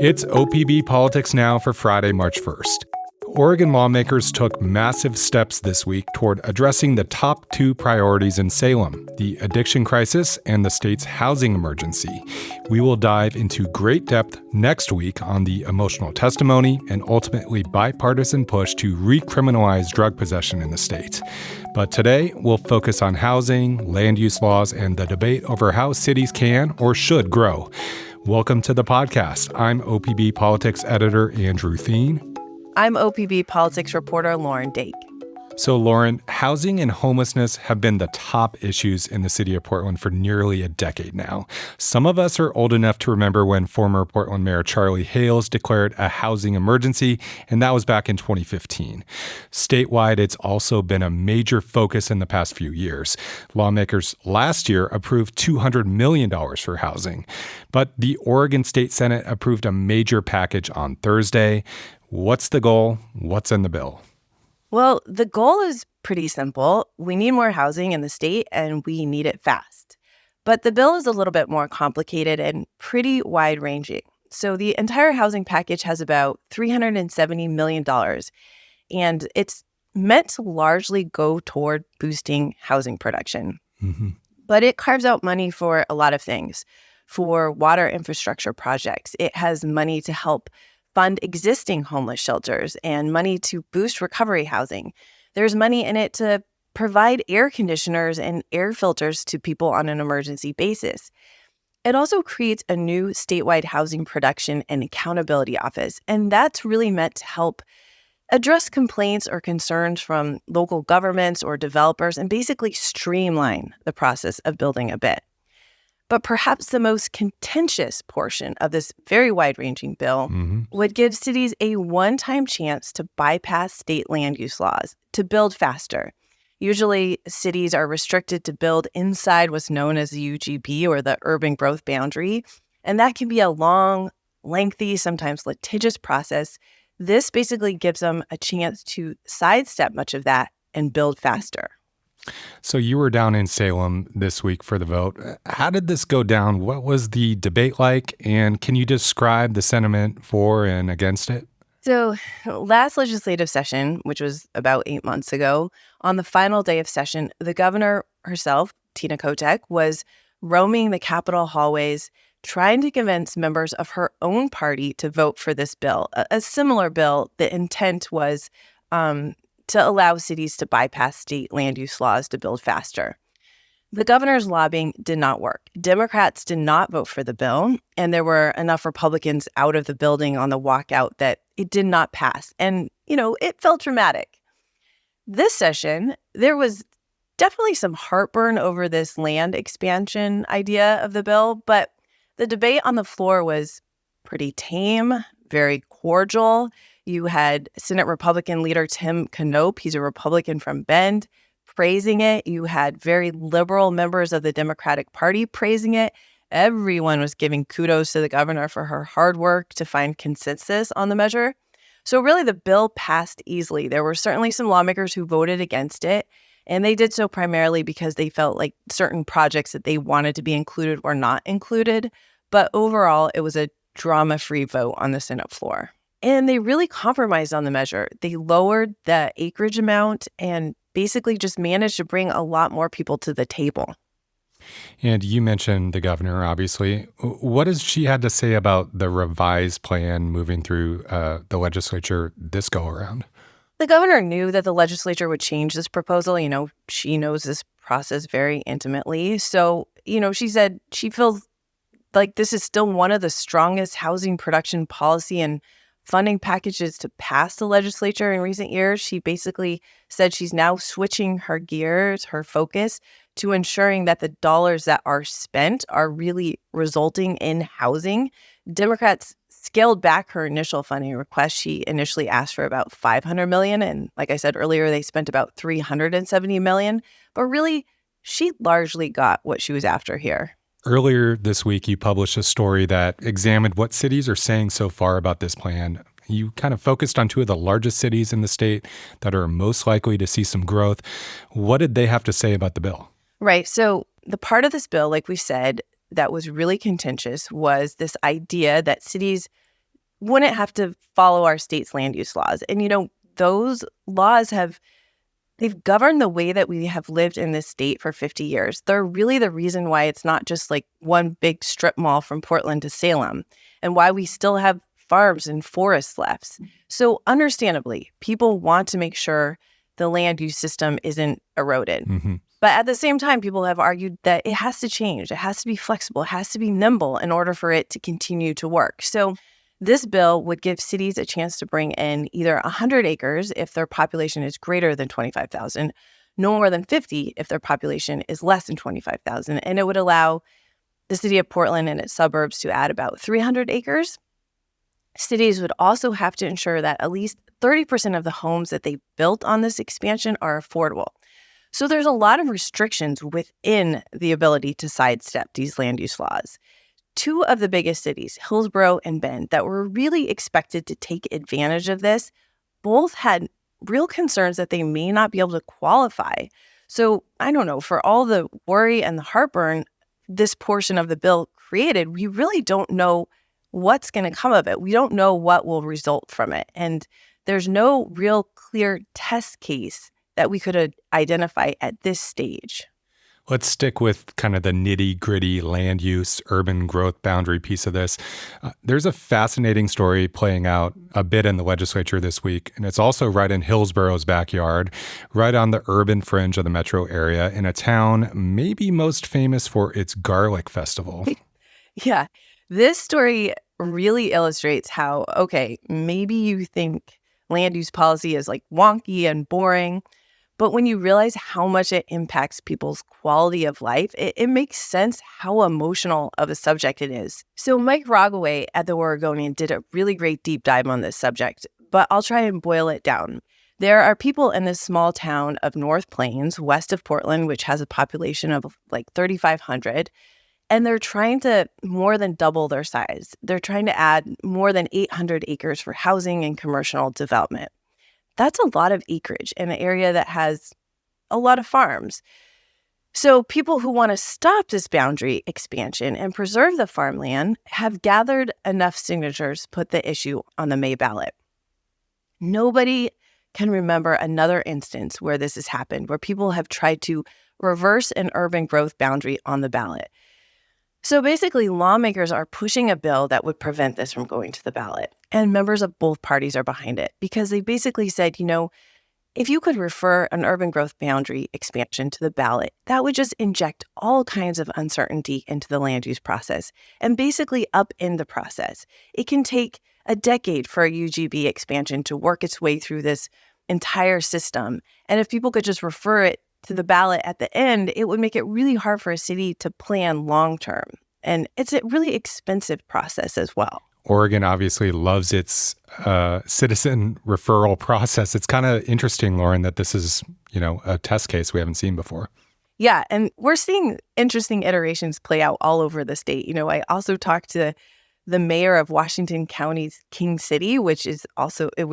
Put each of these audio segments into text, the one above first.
It's OPB Politics Now for Friday, March 1st. Oregon lawmakers took massive steps this week toward addressing the top two priorities in Salem, the addiction crisis and the state's housing emergency. We will dive into great depth next week on the emotional testimony and ultimately bipartisan push to recriminalize drug possession in the state. But today, we'll focus on housing, land use laws, and the debate over how cities can or should grow. Welcome to the podcast. I'm OPB Politics editor Andrew Thien. I'm OPB Politics reporter Lauren Dake. So, Lauren, housing and homelessness have been the top issues in the city of Portland for nearly a decade now. Some of us are old enough to remember when former Portland Mayor Charlie Hales declared a housing emergency, and that was back in 2015. Statewide, it's also been a major focus in the past few years. Lawmakers last year approved $200 million for housing, but the Oregon State Senate approved a major package on Thursday. What's the goal? What's in the bill? Well, the goal is pretty simple. We need more housing in the state, and we need it fast. But the bill is a little bit more complicated and pretty wide-ranging. So the entire housing package has about $370 million, and it's meant to largely go toward boosting housing production. But it carves out money for a lot of things. For water infrastructure projects, it has money to help fund existing homeless shelters and money to boost recovery housing. There's money in it to provide air conditioners and air filters to people on an emergency basis. It also creates a new statewide housing production and accountability office, and that's really meant to help address complaints or concerns from local governments or developers and basically streamline the process of building a bit. But perhaps the most contentious portion of this very wide-ranging bill would give cities a one-time chance to bypass state land use laws, to build faster. Usually, cities are restricted to build inside what's known as the UGB, or the urban growth boundary, and that can be a long, lengthy, sometimes litigious process. This basically gives them a chance to sidestep much of that and build faster. So you were down in Salem this week for the vote. How did this go down? What was the debate like? And can you describe the sentiment for and against it? So last legislative session, which was about 8 months ago, on the final day of session, the governor herself, Tina Kotek, was roaming the Capitol hallways, trying to convince members of her own party to vote for this bill. A similar bill, the intent was to allow cities to bypass state land use laws to build faster. The governor's lobbying did not work. Democrats did not vote for the bill, and there were enough Republicans out of the building on the walkout that it did not pass. And, it felt dramatic. This session, there was definitely some heartburn over this land expansion idea of the bill, but the debate on the floor was pretty tame, very cordial. You had Senate Republican leader Tim Knopp, he's a Republican from Bend, praising it. You had very liberal members of the Democratic Party praising it. Everyone was giving kudos to the governor for her hard work to find consensus on the measure. So really, the bill passed easily. There were certainly some lawmakers who voted against it, and they did so primarily because they felt like certain projects that they wanted to be included were not included. But overall, it was a drama-free vote on the Senate floor. And they really compromised on the measure. They lowered the acreage amount and basically just managed to bring a lot more people to the table. And you mentioned the governor, obviously. What has she had to say about the revised plan moving through the legislature this go-around? The governor knew that the legislature would change this proposal. She knows this process very intimately. So, she said she feels like this is still one of the strongest housing production policy and funding packages to pass the legislature in recent years. She basically said she's now switching her gears, her focus, to ensuring that the dollars that are spent are really resulting in housing. Democrats scaled back her initial funding request. She initially asked for about $500 million, and like I said earlier, they spent about $370 million. But really, she largely got what she was after here. Earlier this week, you published a story that examined what cities are saying so far about this plan. You kind of focused on two of the largest cities in the state that are most likely to see some growth. What did they have to say about the bill? Right. So the part of this bill, like we said, that was really contentious was this idea that cities wouldn't have to follow our state's land use laws. And, those laws they've governed the way that we have lived in this state for 50 years. They're really the reason why it's not just like one big strip mall from Portland to Salem, and why we still have farms and forests left. So understandably, people want to make sure the land use system isn't eroded. Mm-hmm. But at the same time, people have argued that it has to change. It has to be flexible. It has to be nimble in order for it to continue to work. So this bill would give cities a chance to bring in either 100 acres if their population is greater than 25,000, no more than 50 if their population is less than 25,000. And it would allow the city of Portland and its suburbs to add about 300 acres. Cities would also have to ensure that at least 30% of the homes that they built on this expansion are affordable. So there's a lot of restrictions within the ability to sidestep these land use laws. Two of the biggest cities, Hillsborough and Bend, that were really expected to take advantage of this, both had real concerns that they may not be able to qualify. So I don't know, for all the worry and the heartburn this portion of the bill created, we really don't know what's going to come of it. We don't know what will result from it. And there's no real clear test case that we could identify at this stage. Let's stick with kind of the nitty-gritty land use, urban growth boundary piece of this. There's a fascinating story playing out a bit in the legislature this week, and it's also right in Hillsborough's backyard, right on the urban fringe of the metro area, in a town maybe most famous for its garlic festival. Yeah, this story really illustrates how, okay, maybe you think land use policy is like wonky and boring, but when you realize how much it impacts people's quality of life, it makes sense how emotional of a subject it is. So Mike Rogaway at The Oregonian did a really great deep dive on this subject, but I'll try and boil it down. There are people in this small town of North Plains, west of Portland, which has a population of like 3,500, and they're trying to more than double their size. They're trying to add more than 800 acres for housing and commercial development. That's a lot of acreage in an area that has a lot of farms. So people who want to stop this boundary expansion and preserve the farmland have gathered enough signatures to put the issue on the May ballot. Nobody can remember another instance where this has happened, where people have tried to reverse an urban growth boundary on the ballot. So basically, lawmakers are pushing a bill that would prevent this from going to the ballot. And members of both parties are behind it because they basically said, if you could refer an urban growth boundary expansion to the ballot, that would just inject all kinds of uncertainty into the land use process and basically upend the process. It can take a decade for a UGB expansion to work its way through this entire system. And if people could just refer it to the ballot at the end, it would make it really hard for a city to plan long term. And it's a really expensive process as well. Oregon obviously loves its citizen referral process. It's kind of interesting, Lauren, that this is, a test case we haven't seen before. Yeah, and we're seeing interesting iterations play out all over the state. I also talked to the mayor of Washington County's King City, which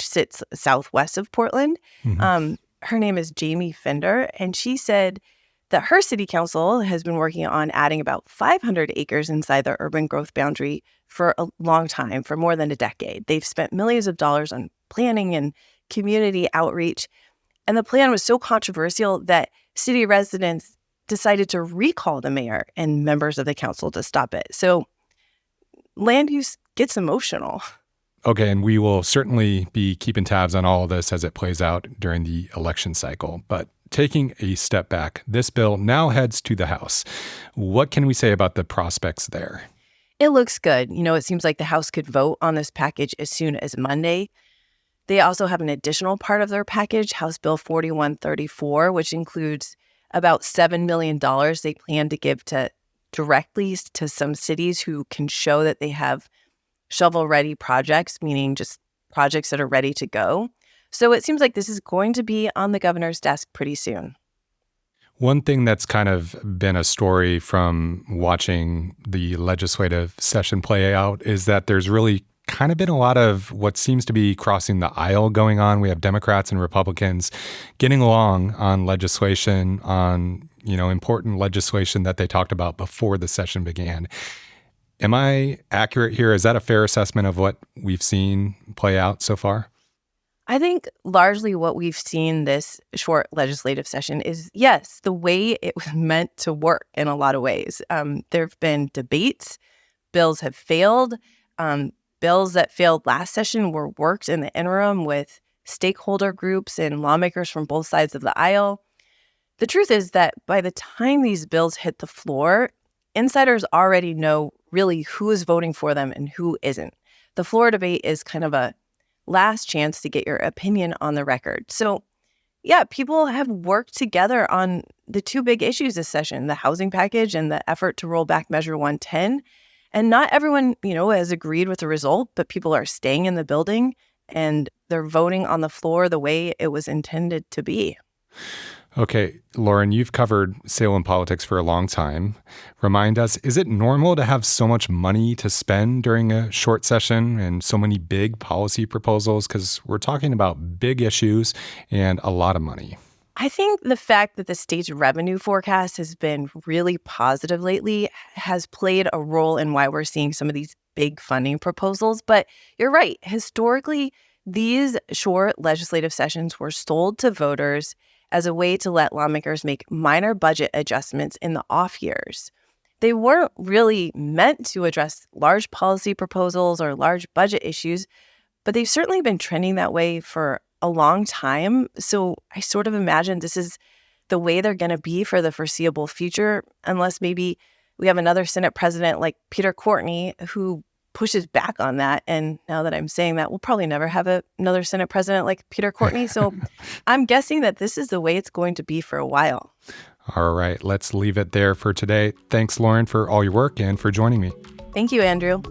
sits southwest of Portland. Mm-hmm. Her name is Jamie Fender, and she said that her city council has been working on adding about 500 acres inside the urban growth boundary for a long time, for more than a decade. They've spent millions of dollars on planning and community outreach, and the plan was so controversial that city residents decided to recall the mayor and members of the council to stop it. So land use gets emotional. Okay, and we will certainly be keeping tabs on all of this as it plays out during the election cycle. But taking a step back, this bill now heads to the House. What can we say about the prospects there? It looks good. It seems like the House could vote on this package as soon as Monday. They also have an additional part of their package, House Bill 4134, which includes about $7 million they plan to give directly to some cities who can show that they have shovel-ready projects, meaning just projects that are ready to go. So it seems like this is going to be on the governor's desk pretty soon. One thing that's kind of been a story from watching the legislative session play out is that there's really kind of been a lot of what seems to be crossing the aisle going on. We have Democrats and Republicans getting along on legislation, on important legislation that they talked about before the session began. Am I accurate here? Is that a fair assessment of what we've seen play out so far? I think largely what we've seen this short legislative session is, yes, the way it was meant to work in a lot of ways. There have been debates. Bills have failed. Bills that failed last session were worked in the interim with stakeholder groups and lawmakers from both sides of the aisle. The truth is that by the time these bills hit the floor, insiders already know really who is voting for them and who isn't. The floor debate is kind of a last chance to get your opinion on the record. So, yeah, people have worked together on the two big issues this session, the housing package and the effort to roll back Measure 110. And not everyone, has agreed with the result, but people are staying in the building and they're voting on the floor the way it was intended to be. Okay, Lauren, you've covered Salem politics for a long time. Remind us, is it normal to have so much money to spend during a short session and so many big policy proposals? Because we're talking about big issues and a lot of money. I think the fact that the state's revenue forecast has been really positive lately has played a role in why we're seeing some of these big funding proposals. But you're right. Historically, these short legislative sessions were sold to voters as a way to let lawmakers make minor budget adjustments in the off years. They weren't really meant to address large policy proposals or large budget issues, but they've certainly been trending that way for a long time. So I sort of imagine this is the way they're going to be for the foreseeable future, unless maybe we have another Senate president like Peter Courtney who pushes back on that. And now that I'm saying that, we'll probably never have another Senate president like Peter Courtney. So I'm guessing that this is the way it's going to be for a while. All right, let's leave it there for today. Thanks, Lauren, for all your work and for joining me. Thank you, Andrew.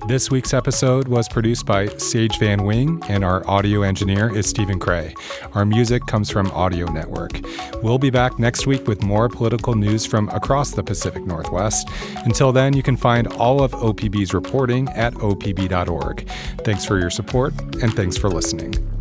This week's episode was produced by Sage Van Wing, and our audio engineer is Stephen Cray. Our music comes from Audio Network. We'll be back next week with more political news from across the Pacific Northwest. Until then, you can find all of OPB's reporting at opb.org. Thanks for your support, and thanks for listening.